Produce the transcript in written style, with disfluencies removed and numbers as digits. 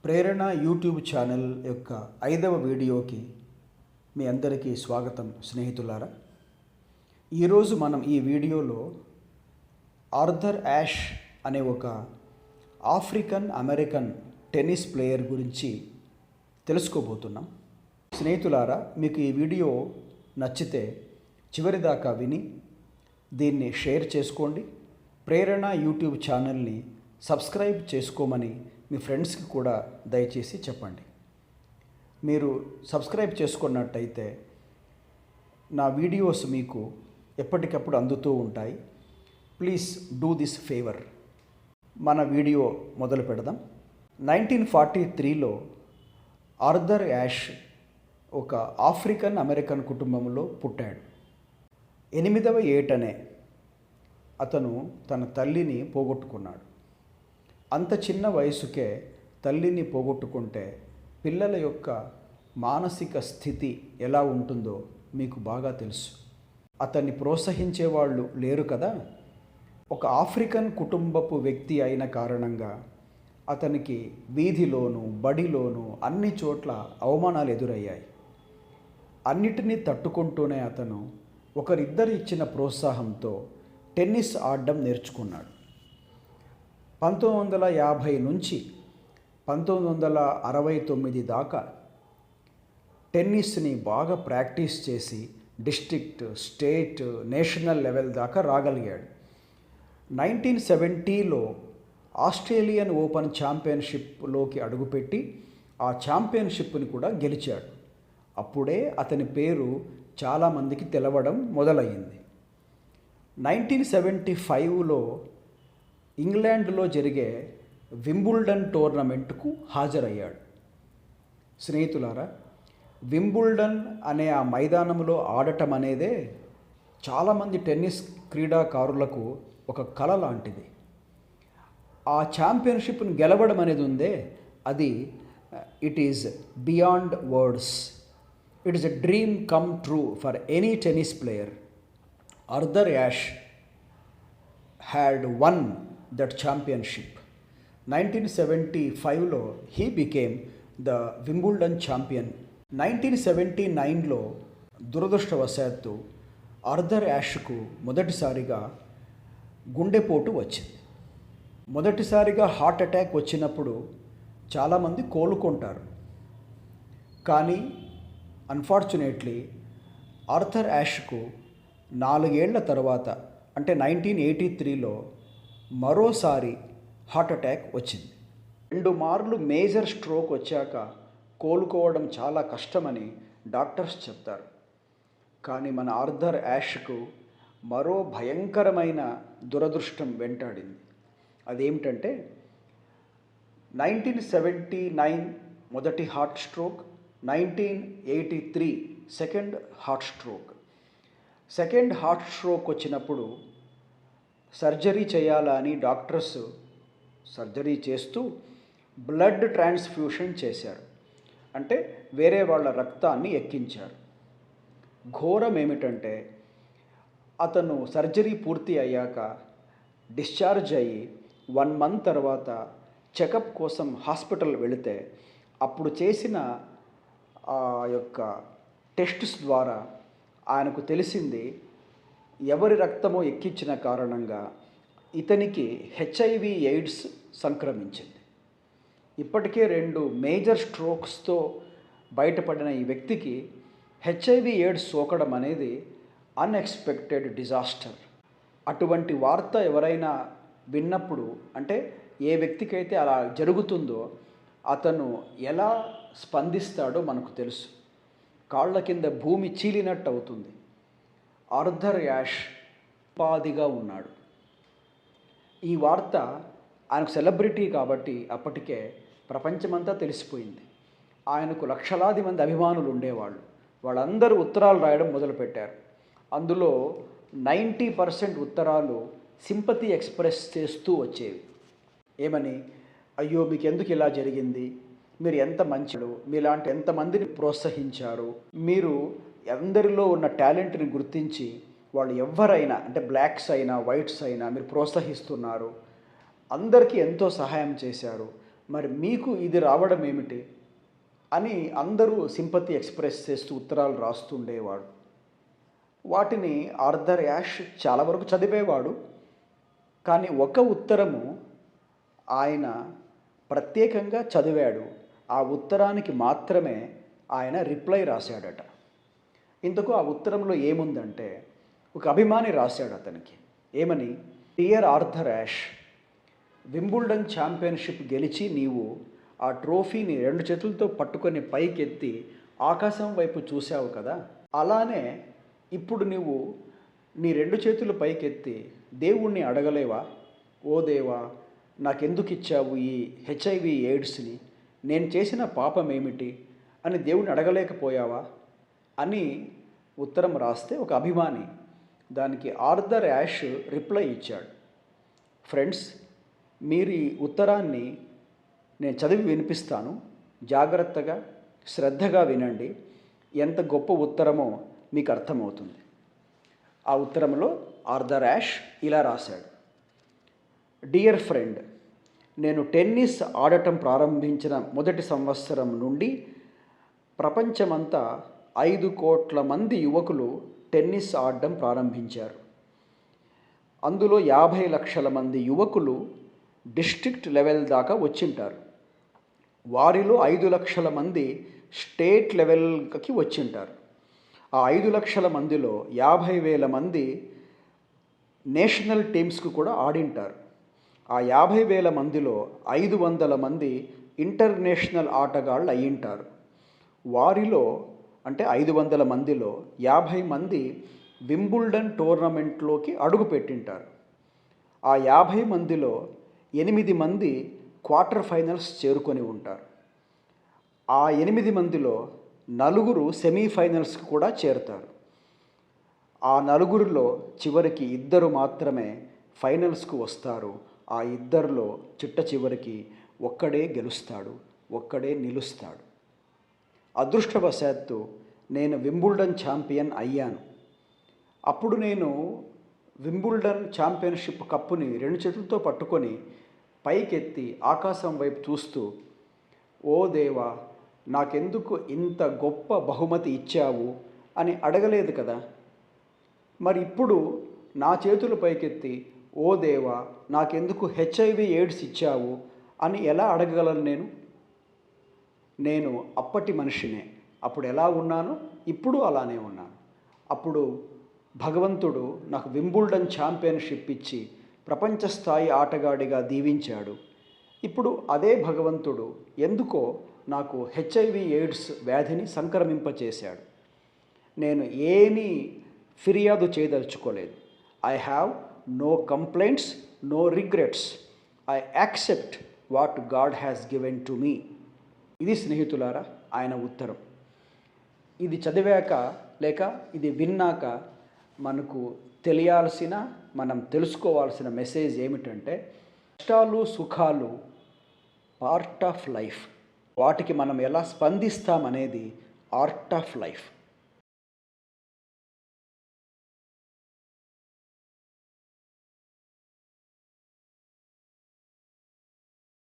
ప్రేరణ YouTube channel యొక్క 5వ వీడియోకి మీ అందరికీ స్వాగతం స్నేహితులారా. ఈరోజు మనం ఈ వీడియోలో ఆర్థర్ యాష్ అనే ఒక ఆఫ్రికన్ అమెరికన్ టెన్నిస్ ప్లేయర్ గురించి తెలుసుకోబోతున్నాం. స్నేహితులారా, మీకు ఈ వీడియో నచ్చితే చివరిదాకా విని దీన్ని షేర్ చేసుకోండి. ప్రేరణ యూట్యూబ్ ఛానల్ని సబ్స్క్రైబ్ చేసుకోమని మీ ఫ్రెండ్స్కి కూడా దయచేసి చెప్పండి. మీరు సబ్స్క్రైబ్ చేసుకున్నట్టయితే నా వీడియోస్ మీకు ఎప్పటికప్పుడు అందుతూ ఉంటాయి. Please do this favour. మన వీడియో మొదలు పెడదాం. 1943లో ఆర్థర్ యాష్ ఒక ఆఫ్రికన్ అమెరికన్ కుటుంబంలో పుట్టాడు. 8వ ఏటనే అతను తన తల్లిని పోగొట్టుకున్నాడు. అంత చిన్న వయసుకే తల్లిని పోగొట్టుకుంటే పిల్లల యొక్క మానసిక స్థితి ఎలా ఉంటుందో మీకు బాగా తెలుసు. అతన్ని ప్రోత్సహించే వాళ్ళు లేరు కదా. ఒక ఆఫ్రికన్ కుటుంబపు వ్యక్తి అయిన కారణంగా అతనికి వీధిలోనూ బడిలోనూ అన్ని చోట్ల అవమానాలు ఎదురయ్యాయి. అన్నిటినీ తట్టుకుంటూనే అతను ఒకరిద్దరు ఇచ్చిన ప్రోత్సాహంతో టెన్నిస్ ఆడడం నేర్చుకున్నాడు. 1950 నుంచి 1969 దాకా టెన్నిస్ని బాగా ప్రాక్టీస్ చేసి డిస్ట్రిక్ట్, స్టేట్, నేషనల్ లెవెల్ దాకా రాగలిగాడు. 1970లో ఆస్ట్రేలియన్ ఓపెన్ ఛాంపియన్షిప్లోకి అడుగుపెట్టి ఆ ఛాంపియన్షిప్ని కూడా గెలిచాడు. అప్పుడే అతని పేరు చాలామందికి తెలవడం మొదలయ్యింది. 1975లో ఇంగ్లాండ్లో జరిగే వింబుల్డన్ టోర్నమెంట్కు హాజరయ్యాడు. స్నేహితులారా, వింబుల్డన్ అనే ఆ మైదానంలో ఆడటం అనేదే చాలామంది టెన్నిస్ క్రీడాకారులకు ఒక కల లాంటిది. ఆ ఛాంపియన్షిప్ను గెలవడం అనేది ఉందే, అది it is beyond words. It is a dream come true for any tennis player. Arthur Ashe had won that championship. 1975లో he became the Wimbledon champion. 1979లో దురదృష్టవశాత్తు ఆర్థర్ యాష్కు మొదటిసారిగా గుండెపోటు వచ్చింది. మొదటిసారిగా హార్ట్ అటాక్ వచ్చినప్పుడు చాలామంది కోలుకుంటారు. కానీ అన్ఫార్చునేట్లీ ఆర్థర్ యాష్కు 4 ఏళ్ల తర్వాత, అంటే 1983లో మరోసారి హార్ట్ అటాక్ వచ్చింది. 2 మార్లు మేజర్ స్ట్రోక్ వచ్చాక కోలుకోవడం చాలా కష్టమని డాక్టర్స్ చెప్తారు. కానీ మన ఆర్థర్ యాష్కు మరో భయంకరమైన దురదృష్టం వెంటాడింది. అదేమిటంటే 1979 మొదటి heart stroke, 1983 second heart stroke. Second heart stroke వచ్చినప్పుడు సర్జరీ చేయాలని డాక్టర్స్ సర్జరీ చేస్తూ బ్లడ్ ట్రాన్స్ఫ్యూషన్ చేశారు. అంటే వేరే వాళ్ళ రక్తాన్ని ఎక్కించారు. ఘోరం ఏమిటంటే అతను సర్జరీ పూర్తి అయ్యాక డిశ్చార్జ్ అయ్యి 1 మంత్ తర్వాత చెకప్ కోసం హాస్పిటల్ వెళితే అప్పుడు చేసిన ఆ యొక్క టెస్ట్స్ ద్వారా ఆయనకు తెలిసింది, ఎవరి రక్తమో ఎక్కించిన కారణంగా ఇతనికి HIV ఎయిడ్స్ సంక్రమించింది. ఇప్పటికే 2 మేజర్ స్ట్రోక్స్తో బయటపడిన ఈ వ్యక్తికి HIV ఎయిడ్స్ సోకడం అనేది అన్ఎక్స్పెక్టెడ్ డిజాస్టర్. అటువంటి వార్త ఎవరైనా విన్నప్పుడు, అంటే ఏ వ్యక్తికైతే అలా జరుగుతుందో అతను ఎలా స్పందిస్తాడో మనకు తెలుసు. కాళ్ళ కింద భూమి చీలినట్టు అవుతుంది. ఆర్థర్ యాష్ ఉపాధిగా ఉన్నాడు. ఈ వార్త ఆయనకు సెలబ్రిటీ కాబట్టి అప్పటికే ప్రపంచమంతా తెలిసిపోయింది. ఆయనకు లక్షలాది మంది అభిమానులు ఉండేవాళ్ళు. వాళ్ళందరూ ఉత్తరాలు రాయడం మొదలుపెట్టారు. అందులో 90% ఉత్తరాలు సింపతి ఎక్స్ప్రెస్ చేస్తూ వచ్చేవి. ఏమని? అయ్యో, మీకు ఎందుకు ఇలా జరిగింది, మీరు ఎంత మంచిడు, మీలాంటి ఎంతమందిని ప్రోత్సహించారు, మీరు అందరిలో ఉన్న టాలెంట్ని గుర్తించి వాళ్ళు ఎవరైనా, అంటే బ్లాక్స్ అయినా వైట్స్ అయినా మీరు ప్రోత్సహిస్తున్నారు, అందరికీ ఎంతో సహాయం చేశారు, మరి మీకు ఇది రావడం ఏమిటి అని అందరూ సింపతి ఎక్స్ప్రెస్ చేస్తూ ఉత్తరాలు రాస్తుండేవాడు. వాటిని ఆర్థర్ యాష్ చాలా వరకు చదివేవాడు. కానీ ఒక ఉత్తరము ఆయన ప్రత్యేకంగా చదివాడు. ఆ ఉత్తరానికి మాత్రమే ఆయన రిప్లై రాశాడట. ఇందుకు ఆ ఉత్తరంలో ఏముందంటే, ఒక అభిమాని రాశాడు అతనికి. ఏమని? Dear Arthur Ashe, Wimbledon championship గెలిచి నీవు ఆ ట్రోఫీని 2 చేతులతో పట్టుకొని పైకెత్తి ఆకాశం వైపు చూశావు కదా, అలానే ఇప్పుడు నువ్వు నీ 2 చేతులు పైకెత్తి దేవుణ్ణి అడగలేవా? ఓ దేవా, నాకెందుకు ఇచ్చావు ఈ హెచ్ఐవి ఎయిడ్స్ని? నేను చేసిన పాపం ఏమిటి అని దేవుణ్ణి అడగలేకపోయావా అని ఉత్తరం రాస్తే ఒక అభిమాని దానికి ఆర్థర్ యాష్ రిప్లై ఇచ్చాడు. ఫ్రెండ్స్, మీరు ఈ ఉత్తరాన్ని నేను చదివి వినిపిస్తాను, జాగ్రత్తగా శ్రద్ధగా వినండి. ఎంత గొప్ప ఉత్తరమో మీకు అర్థమవుతుంది. ఆ ఉత్తరంలో ఆర్థర్ యాష్ ఇలా రాశాడు. డియర్ ఫ్రెండ్, నేను టెన్నిస్ ఆడటం ప్రారంభించిన మొదటి సంవత్సరం నుండి ప్రపంచమంతా 5 కోట్ల మంది యువకులు టెన్నిస్ ఆడడం ప్రారంభించారు. అందులో 50 లక్షల మంది యువకులు డిస్ట్రిక్ట్ లెవెల్ దాకా వచ్చింటారు. వారిలో 5 లక్షల మంది స్టేట్ లెవెల్కి వచ్చింటారు. ఆ 5 లక్షల మందిలో 50,000 మంది నేషనల్ టీమ్స్కు కూడా ఆడింటారు. ఆ 50,000 మందిలో 500 మంది ఇంటర్నేషనల్ ఆటగాళ్ళు అయ్యింటారు. వారిలో అంటే 500 మందిలో 50 మంది వింబుల్డన్ టోర్నమెంట్లోకి అడుగు పెట్టింటారు. ఆ 50 మందిలో 8 మంది క్వార్టర్ ఫైనల్స్ చేరుకొని ఉంటారు. ఆ 8 మందిలో 4 సెమీఫైనల్స్కి కూడా చేరుతారు. ఆ 4లో చివరికి 2 మాత్రమే ఫైనల్స్కు వస్తారు. ఆ 2లో చిట్ట చివరికి ఒక్కడే గెలుస్తాడు, ఒక్కడే నిలుస్తాడు. అదృష్టవశాత్తు నేను వింబుల్డన్ ఛాంపియన్ అయ్యాను. అప్పుడు నేను వింబుల్డన్ ఛాంపియన్షిప్ కప్పుని 2 చేతులతో పట్టుకొని పైకెత్తి ఆకాశం వైపు చూస్తూ, ఓ దేవా, నాకెందుకు ఇంత గొప్ప బహుమతి ఇచ్చావు అని అడగలేదు కదా. మరి ఇప్పుడు నా చేతులు పైకెత్తి, ఓ దేవా, నాకెందుకు హెచ్ఐవి ఎయిడ్స్ ఇచ్చావు అని ఎలా అడగగలను నేను? నేను అప్పటి మనిషినే. అప్పుడు ఎలా ఉన్నానో ఇప్పుడు అలానే ఉన్నాను. అప్పుడు భగవంతుడు నాకు వింబుల్డన్ ఛాంపియన్షిప్ ఇచ్చి ప్రపంచ స్థాయి ఆటగాడిగా దీవించాడు. ఇప్పుడు అదే భగవంతుడు ఎందుకో నాకు హెచ్ఐవి ఎయిడ్స్ వ్యాధిని సంక్రమింపచేశాడు. నేను ఏమీ ఫిర్యాదు చేయదలుచుకోలేదు. I have no complaints, no regrets. I accept what God has given to me. ఇది స్నేహితులారా ఆయన ఉత్తరం. ఇది చదివాక లేక ఇది విన్నాక మనకు తెలియాల్సిన, మనం తెలుసుకోవాల్సిన మెసేజ్ ఏమిటంటే, కష్టాలు సుఖాలు పార్ట్ ఆఫ్ లైఫ్. వాటికి మనం ఎలా స్పందిస్తామనేది ఆర్ట్ ఆఫ్ లైఫ్.